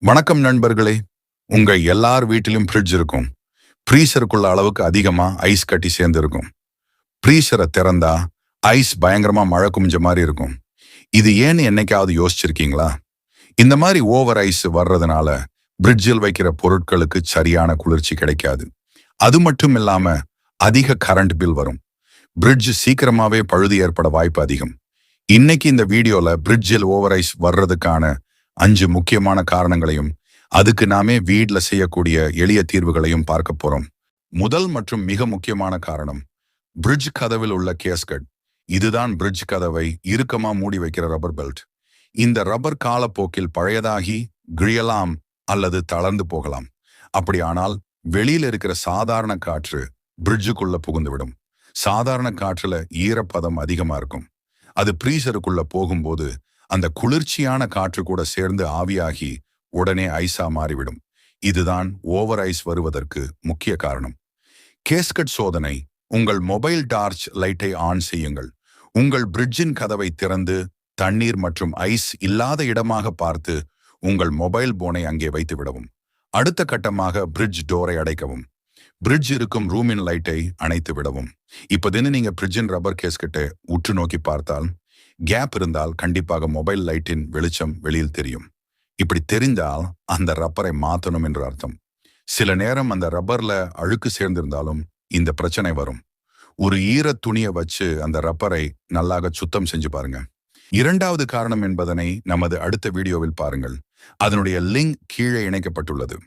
வணக்கம் நண்பர்களே. உங்க எல்லார் வீட்டிலும் ஃப்ரிட்ஜ் இருக்கும். ஃப்ரீசருக்குள்ள அளவுக்கு அதிகமா ஐஸ் கட்டி சேர்ந்து இருக்கும். ஃப்ரீசரை திறந்தா ஐஸ் பயங்கரமா மழை குமிஞ்ச மாதிரி இருக்கும். இது ஏன்னு என்னைக்காவது யோசிச்சிருக்கீங்களா? இந்த மாதிரி ஓவர் ஐஸ் வர்றதுனால ஃப்ரிட்ஜில் வைக்கிற பொருட்களுக்கு சரியான குளிர்ச்சி கிடைக்காது. அது மட்டும் இல்லாம அதிக கரண்ட் பில் வரும். ஃப்ரிட்ஜ் சீக்கிரமாவே பழுது ஏற்பட வாய்ப்பு அதிகம். இன்னைக்கு இந்த வீடியோல ஃப்ரிட்ஜில் ஓவர் ஐஸ் வர்றதுக்கான 5 முக்கியமான காரணங்களையும் அதுக்கு நாமே வீட்ல செய்யக்கூடிய எளிய தீர்வுகளையும் பார்க்க போறோம். முதல் மற்றும் மிக முக்கியமான காரணம் பிரிட்ஜ் கதவில் உள்ள கேஸ்கட். இதுதான் பிரிட்ஜ் கதவை இறுக்கமா மூடி வைக்கிற ரப்பர் பெல்ட். இந்த ரப்பர் காலப்போக்கில் பழையதாகி கிழியலாம் அல்லது தளர்ந்து போகலாம். அப்படியானால் வெளியில இருக்கிற சாதாரண காற்று பிரிட்ஜுக்குள்ள புகுந்துவிடும். சாதாரண காற்றுல ஈரப்பதம் அதிகமா இருக்கும். அது ஃப்ரீசருக்குள்ள போகும்போது அந்த குளிர்ச்சியான காற்று கூட சேர்ந்து ஆவியாகி உடனே ஐஸா மாறிவிடும். இதுதான் ஓவர் ஐஸ் வருவதற்கு முக்கிய காரணம். கேஸ்கட் சோதனை. உங்கள் மொபைல் டார்ச் லைட்டை ஆன் செய்யுங்கள். உங்கள் பிரிட்ஜின் கதவை திறந்து தண்ணீர் மற்றும் ஐஸ் இல்லாத இடமாக பார்த்து உங்கள் மொபைல் போனை அங்கே வைத்து விடவும். அடுத்த கட்டமாக பிரிட்ஜ் டோரை அடைக்கவும். பிரிட்ஜ் இருக்கும் ரூமின் லைட்டை அணைத்து விடவும். இப்ப தினம் நீங்க பிரிட்ஜின் ரப்பர் கேஸ்கட்டை உற்று நோக்கி பார்த்தால் கேப் இருந்தால் கண்டிப்பாக மொபைல் லைட்டின் வெளிச்சம் வெளியில் தெரியும். இப்படி தெரிந்தால் அந்த ரப்பரை மாத்தணும் என்று அர்த்தம். சில நேரம் அந்த ரப்பர்ல அழுக்கு சேர்ந்திருந்தாலும் இந்த பிரச்சனை வரும். ஒரு ஈர துணியை வச்சு அந்த ரப்பரை நல்லாக சுத்தம் செஞ்சு பாருங்க. இரண்டாவது காரணம் என்பதனை நமது அடுத்த வீடியோவில் பாருங்கள். அதனுடைய லிங்க் கீழே இணைக்கப்பட்டுள்ளது.